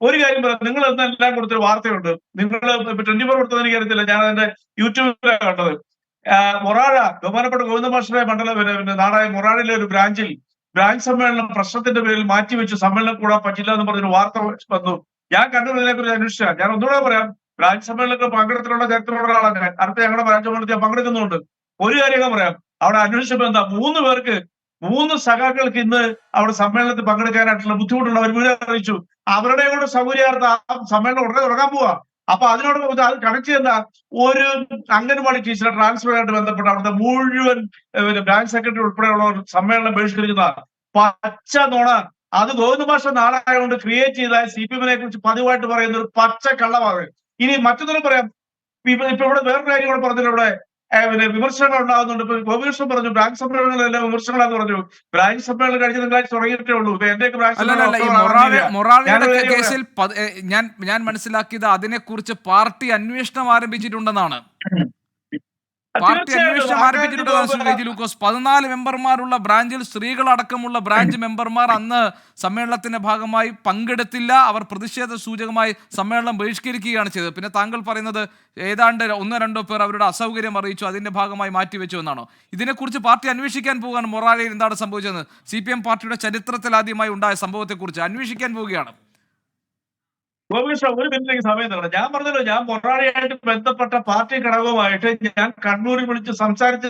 ഒരു കാര്യം പറയാം, നിങ്ങൾ എല്ലാം കൊടുത്തൊരു വാർത്തയുണ്ട്. നിങ്ങൾ 24 കൊടുത്തത് എനിക്കറിയത്തില്ല, ഞാൻ അതിന്റെ യൂട്യൂബിലാണ് കണ്ടത്. മൊറാഴ ബഹുമാനപ്പെട്ട ഗോവിന്ദ മാസ്റ്ററുടെ പിന്നെ നാടായ മൊറാഴയിലെ ഒരു ബ്രാഞ്ച് സമ്മേളനം പ്രശ്നത്തിന്റെ പേരിൽ മാറ്റിവെച്ചു, സമ്മേളനം കൂടാൻ പറ്റില്ല എന്ന് പറഞ്ഞൊരു വാർത്ത വന്നു. ഞാൻ കണ്ടതിനെ കുറിച്ച് അന്വേഷിച്ച ഞാൻ ഒന്നുകൂടെ പറയാം, ബ്രാഞ്ച് സമ്മേളനത്തിൽ പങ്കെടുത്തിട്ടുള്ള ചരിത്രമുള്ള ഒരാളാണ് ഞാൻ. അടുത്ത ഞങ്ങളുടെ ബ്രാഞ്ച് സമ്മേളനത്തിൽ ഞാൻ പങ്കെടുക്കുന്നുണ്ട്. ഒരു കാര്യം പറയാം, അവിടെ അന്വേഷിച്ചപ്പോ എന്താ, 3 സഖാക്കൾക്ക് ഇന്ന് അവിടെ സമ്മേളനത്തിൽ പങ്കെടുക്കാനായിട്ടുള്ള ബുദ്ധിമുട്ടുള്ള അവർ വീട് അറിയിച്ചു. അവരുടെ കൂടെ സൗകര്യാർത്ഥം ആ സമ്മേളനം ഉടനെ തുടങ്ങാൻ പോവാ. അപ്പൊ അതിനോട് അത് കണക്ട് ചെയ്യുന്ന ഒരു അംഗൻവാടി ടീച്ചറെ ട്രാൻസ്ഫറുമായിട്ട് ബന്ധപ്പെട്ട് അവിടുത്തെ മുഴുവൻ ബ്രാഞ്ച് സെക്രട്ടറി ഉൾപ്പെടെയുള്ളവർ സമ്മേളനം ബഹിഷ്കരിക്കുന്ന പച്ച നുണ. അത് ഗോവിന്ദ മാഷ നാടായതുകൊണ്ട് ക്രിയേറ്റ് ചെയ്ത CPM-നെ കുറിച്ച് പതിവായിട്ട് പറയുന്ന ഒരു പച്ച കള്ളമാണ്. ഇനി മറ്റൊന്നും പറയാം, ഇപ്പൊ ഇവിടെ വേറൊരു കാര്യം കൂടെ പറഞ്ഞില്ല, ഇവിടെ പിന്നെ വിമർശനങ്ങൾ ഉണ്ടാകുന്നുണ്ട്. ഇപ്പൊ ഗോപികൃഷ്ണൻ പറഞ്ഞു ബ്രാഞ്ച് സമ്മേളനങ്ങളെല്ലാം വിമർശനങ്ങളാന്ന് പറഞ്ഞു. ബ്രാഞ്ച് സമ്മേളനം കഴിഞ്ഞ തിങ്കളാഴ്ച തുടങ്ങിയിട്ടേ ഉള്ളൂ. എന്റെയൊക്കെ കേസിൽ ഞാൻ മനസ്സിലാക്കിയത് അതിനെക്കുറിച്ച് പാർട്ടി അന്വേഷണം ആരംഭിച്ചിട്ടുണ്ടെന്നാണ്. പാർട്ടി അന്വേഷണം ആരംഭിച്ചിട്ടുണ്ടെന്നാണ് ശ്രീ റെജി ലൂക്കോസ്. 14 മെമ്പർമാരുള്ള ബ്രാഞ്ചിൽ സ്ത്രീകളടക്കമുള്ള ബ്രാഞ്ച് മെമ്പർമാർ അന്ന് സമ്മേളനത്തിന്റെ ഭാഗമായി പങ്കെടുത്തില്ല. അവർ പ്രതിഷേധ സൂചകമായി സമ്മേളനം ബഹിഷ്കരിക്കുകയാണ് ചെയ്തത്. പിന്നെ താങ്കൾ പറയുന്നത് ഏതാണ്ട് 1-2 പേർ അവരുടെ അസൗകര്യം അറിയിച്ചു, അതിന്റെ ഭാഗമായി മാറ്റിവെച്ചു എന്നാണോ? ഇതിനെക്കുറിച്ച് പാർട്ടി അന്വേഷിക്കാൻ പോവുകയാണ്. മൊറാഴയിൽ എന്താണ് സംഭവിച്ചത്? CPM പാർട്ടിയുടെ ചരിത്രത്തിൽ ആദ്യമായി ഉണ്ടായ സംഭവത്തെക്കുറിച്ച് അന്വേഷിക്കാൻ പോവുകയാണ്. ഗോപികൃഷ്ണ, ഒരു മിനിറ്റിലേക്ക് സമയം തരണം. ഞാൻ പറഞ്ഞല്ലോ, ഞാൻ മൊറാഴയായിട്ട് ബന്ധപ്പെട്ട പാർട്ടി ഘടകവുമായിട്ട് ഞാൻ കണ്ണൂരിൽ വിളിച്ച് സംസാരിച്ച്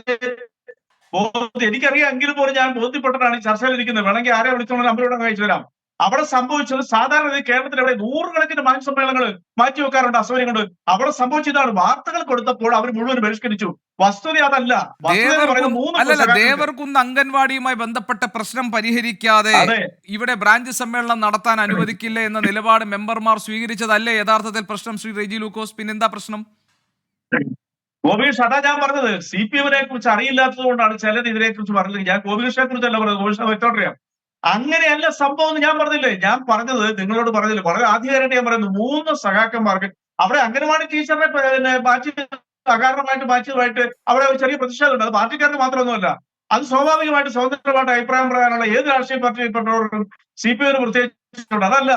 എനിക്കറിയാം, എങ്കിലും പോലും ഞാൻ ബോധ്യപ്പെട്ടിട്ടാണ് ഈ ചർച്ചയിലിരിക്കുന്നത്. വേണമെങ്കിൽ ആരെ വിളിച്ചോണ്ട് നമ്പരോടെ അയച്ചു തരാം. അവിടെ സംഭവിച്ചത് സാധാരണ കേരളത്തിൽ ഇവിടെ 100 മാധ്യമ സമ്മേളനങ്ങൾ മാറ്റിവെക്കാറുണ്ട്, അസൗകര്യം കൊണ്ട്. അവിടെ സംഭവിച്ചതാണ്, വാർത്തകൾ കൊടുത്തപ്പോൾ അവർ മുഴുവൻ ബഹിഷ്കരിച്ചു. വസ്തുത അതല്ല. ദേവർകുന്ന് അംഗൻവാടിയുമായി ബന്ധപ്പെട്ട പ്രശ്നം പരിഹരിക്കാതെ ഇവിടെ ബ്രാഞ്ച് സമ്മേളനം നടത്താൻ അനുവദിക്കില്ല എന്ന നിലപാട് മെമ്പർമാർ സ്വീകരിച്ചതല്ലേ യഥാർത്ഥത്തിൽ പ്രശ്നം ശ്രീ റെജി ലൂക്കോസ്? പിന്നെന്താ പ്രശ്നം? ഗോപികൃഷ്ണ, അതാ ഞാൻ പറഞ്ഞത്, CPM-നെ കുറിച്ച് അറിയില്ലാത്തത് കൊണ്ടാണ് ചിലർ ഇതിനെ കുറിച്ച് പറഞ്ഞത്. ഞാൻ ഗോപികൃഷ്ണനെ കുറിച്ചല്ല പറഞ്ഞത്, ഗോപികൃഷ്ണ വ്യക്തോട്ടറിയാം. അങ്ങനെയല്ല സംഭവം എന്ന് ഞാൻ പറഞ്ഞില്ലേ. ഞാൻ പറഞ്ഞത് നിങ്ങളോട് പറഞ്ഞില്ല, വളരെ ആധികാരികമായിട്ട് ഞാൻ പറയുന്നു, 3 സഖാക്കന്മാർക്ക് അവിടെ അംഗനവാടി ടീച്ചറിനെ മാറ്റി അകാരണമായിട്ട് മാറ്റിയതുമായിട്ട് അവിടെ ഒരു ചെറിയ പ്രതിഷേധമുണ്ട്. അത് പാർട്ടിക്കാർക്ക് മാത്രമൊന്നുമല്ല, അത് സ്വാഭാവികമായിട്ട് സ്വതന്ത്രമായിട്ട് അഭിപ്രായം പറയാനുള്ള ഏത് രാഷ്ട്രീയ പാർട്ടിയിൽപ്പെട്ടവർക്കും CPM പ്രത്യേകിച്ചിട്ടുണ്ട്. അതല്ല,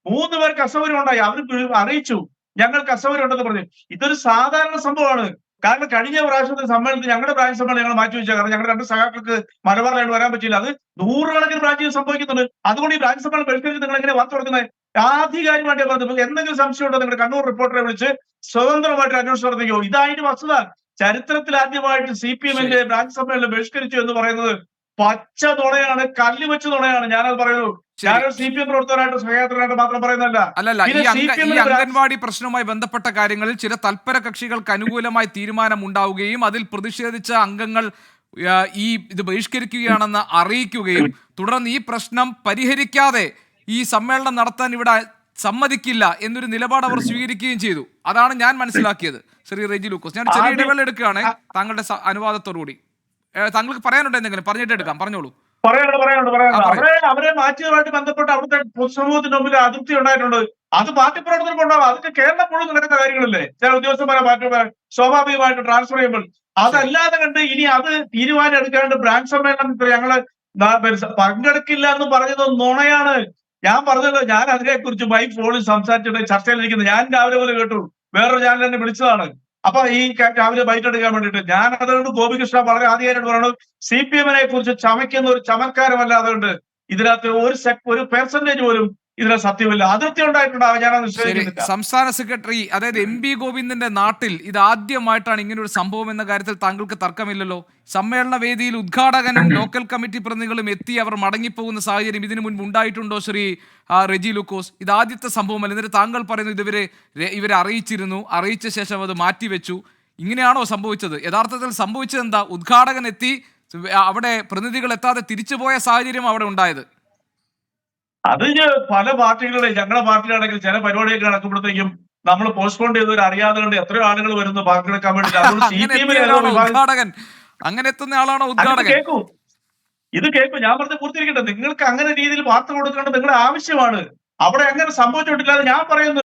3 പേർക്ക് അസൗകര്യം ഉണ്ടായി, അവർ അറിയിച്ചു ഞങ്ങൾക്ക് അസൗകര്യം ഉണ്ടെന്ന് പറഞ്ഞു. ഇതൊരു സാധാരണ സംഭവമാണ്. കാരണം കഴിഞ്ഞ പ്രാവശ്യത്തെ സമ്മേളനത്തിൽ ഞങ്ങളുടെ ബ്രാഞ്ച് സമ്മേളനം ഞങ്ങൾ മാറ്റിവെച്ചാൽ, കാരണം ഞങ്ങളുടെ 2 സഖാക്കൾക്ക് മലബാറിലായിട്ട് വരാൻ പറ്റില്ല. അത് 100 ബ്രാഞ്ചിൽ സംഭവിക്കുന്നുണ്ട്. അതുകൊണ്ട് ഈ ബ്രാഞ്ച് സമ്മേളനം ബഹിഷ്കരിച്ച് നിങ്ങൾ എങ്ങനെ വാർത്ത കൊടുക്കുന്നത്? ആധികാരികമായിട്ട് പറഞ്ഞത്, എന്തെങ്കിലും സംശയം ഉണ്ടോ നിങ്ങൾ കണ്ണൂർ റിപ്പോർട്ടറെ വിളിച്ച് സ്വതന്ത്രമായിട്ട് അന്വേഷണം നടത്തിക്കോ. ഇതായിട്ട് വസ്തുത. ചരിത്രത്തിൽ ആദ്യമായിട്ട് CPM-ന്റെ ബ്രാഞ്ച് സമ്മേളനം ബഹിഷ്കരിച്ചു എന്ന് പറയുന്നത് പച്ച നുണയാണ്, കല്ല് വെച്ച നുണയാണ്. ഞാനത് പറയുന്നു. ഞാനൊരു CPM പ്രവർത്തകരായിട്ട് സഹയാത്രികരായിട്ട് മാത്രം പറയുന്നതല്ല. ഈ അംഗൻവാടി പ്രശ്നവുമായി ബന്ധപ്പെട്ട കാര്യങ്ങളിൽ ചില തൽപര കക്ഷികൾക്ക് അനുകൂലമായി തീരുമാനം ഉണ്ടാവുകയും അതിൽ പ്രതിഷേധിച്ച അംഗങ്ങൾ ഇത് ബഹിഷ്കരിക്കുകയാണെന്ന് അറിയിക്കുകയും തുടർന്ന് ഈ പ്രശ്നം പരിഹരിക്കാതെ ഈ സമ്മേളനം നടത്താൻ ഇവിടെ സമ്മതിക്കില്ല എന്നൊരു നിലപാട് അവർ സ്വീകരിക്കുകയും ചെയ്തു. അതാണ് ഞാൻ മനസ്സിലാക്കിയത്. ശ്രീ റെജി ലൂക്കോസ്, ഞാൻ ചെറിയ ഇടവേള എടുക്കുകയാണ് താങ്കളുടെ അനുവാദത്തോടുകൂടി. താങ്കൾക്ക് പറയാനുണ്ടോ എന്തെങ്കിലും? പറഞ്ഞിട്ട് എടുക്കാം, പറഞ്ഞോളൂ. പറയാനുണ്ട്. അവരെ മാറ്റിയതുമായിട്ട് ബന്ധപ്പെട്ട് അവിടുത്തെ പൊതുസമൂഹത്തിന്റെ മുമ്പിൽ അതൃപ്തി ഉണ്ടായിട്ടുണ്ട്. അത് പാർട്ടി പ്രവർത്തനം ഉണ്ടാവും. അതൊക്കെ കേരളം മുഴുവൻ നടക്കുന്ന കാര്യങ്ങളല്ലേ. ചില ഉദ്യോഗസ്ഥന്മാരെ മാറ്റുമ്പോൾ സ്വാഭാവികമായിട്ട് ട്രാൻസ്ഫർ ചെയ്യുമ്പോൾ. അതല്ലാതെ കണ്ട് ഇനി അത് തീരുമാനം എടുക്കാണ്ട് ബ്രാഞ്ച് സമ്മേളനത്തിൽ ഞങ്ങള് പങ്കെടുക്കില്ല എന്ന് പറഞ്ഞത് നുണയാണ്. ഞാൻ പറഞ്ഞല്ലോ, ഞാൻ അതിനെക്കുറിച്ച് ഫോണിൽ സംസാരിച്ചിട്ട് ചർച്ചയിലിരിക്കുന്നത്. ഞാൻ രാവിലെ പോലെ കേട്ടു, വേറൊരു ചാനൽ എന്നെ വിളിച്ചതാണ്. അപ്പൊ ഈ രാവിലെ ബൈറ്റ് എടുക്കാൻ വേണ്ടിയിട്ട് ഞാൻ അതുകൊണ്ട് ഗോപികൃഷ്ണ വളരെ ആദ്യമായിട്ട് പറയുന്നത്, CPM-നെ കുറിച്ച് ചമയ്ക്കുന്ന ഒരു ചമത്കാരമല്ല. അതുകൊണ്ട് ഇതിനകത്ത് ഒരു പെർസെന്റേജ് പോലും ഇതിന് സത്യമില്ല. അതിർത്തി ഉണ്ടായിട്ടുണ്ടാവും. ഞാൻ സംസ്ഥാന സെക്രട്ടറി, അതായത് MP ഗോവിന്ദന്റെ നാട്ടിൽ ഇത് ആദ്യമായിട്ടാണ് ഇങ്ങനെ ഒരു സംഭവം എന്ന കാര്യത്തിൽ താങ്കൾക്ക് തർക്കമില്ലല്ലോ. സമ്മേളന വേദിയിൽ ഉദ്ഘാടകനും ലോക്കൽ കമ്മിറ്റി പ്രതിനിധികളും എത്തി അവർ മടങ്ങിപ്പോകുന്ന സാഹചര്യം ഇതിനു മുൻപ് ഉണ്ടായിട്ടുണ്ടോ ശ്രീ റെജി ലൂക്കോസ്? ഇത് ആദ്യത്തെ സംഭവമല്ല. എന്നിട്ട് താങ്കൾ പറയുന്നത് ഇവരെ അറിയിച്ചിരുന്നു, അറിയിച്ച ശേഷം അത് മാറ്റിവെച്ചു. ഇങ്ങനെയാണോ സംഭവിച്ചത്? യഥാർത്ഥത്തിൽ സംഭവിച്ചത് എന്താ? ഉദ്ഘാടകൻ എത്തി, അവിടെ പ്രതിനിധികൾ എത്താതെ തിരിച്ചുപോയ സാഹചര്യം അവിടെ ഉണ്ടായത്. അത് പല പാർട്ടികളുടെ, ഞങ്ങളുടെ പാർട്ടിയിലാണെങ്കിൽ ചില പരിപാടിയൊക്കെ നടക്കുമ്പോഴത്തേക്കും നമ്മൾ പോസ്റ്റ്പോൺ ചെയ്തവർ അറിയാതെ കൊണ്ട് എത്രയോ ആളുകൾ വരുന്നു പങ്കെടുക്കാൻ വേണ്ടി. അങ്ങനെ എത്തുന്ന ആളാണോ ഉദ്ഘാടകൻ? ഇത് കേൾക്കും. ഞാൻ പറഞ്ഞ് പൂർത്തീകരിക്കട്ടെ. നിങ്ങൾക്ക് അങ്ങനെ രീതിയിൽ വാർത്ത കൊടുക്കേണ്ടത് നിങ്ങളുടെ ആവശ്യമാണ്. അവിടെ അങ്ങനെ സംഭവിച്ചിട്ടില്ലാതെ ഞാൻ പറയുന്നു.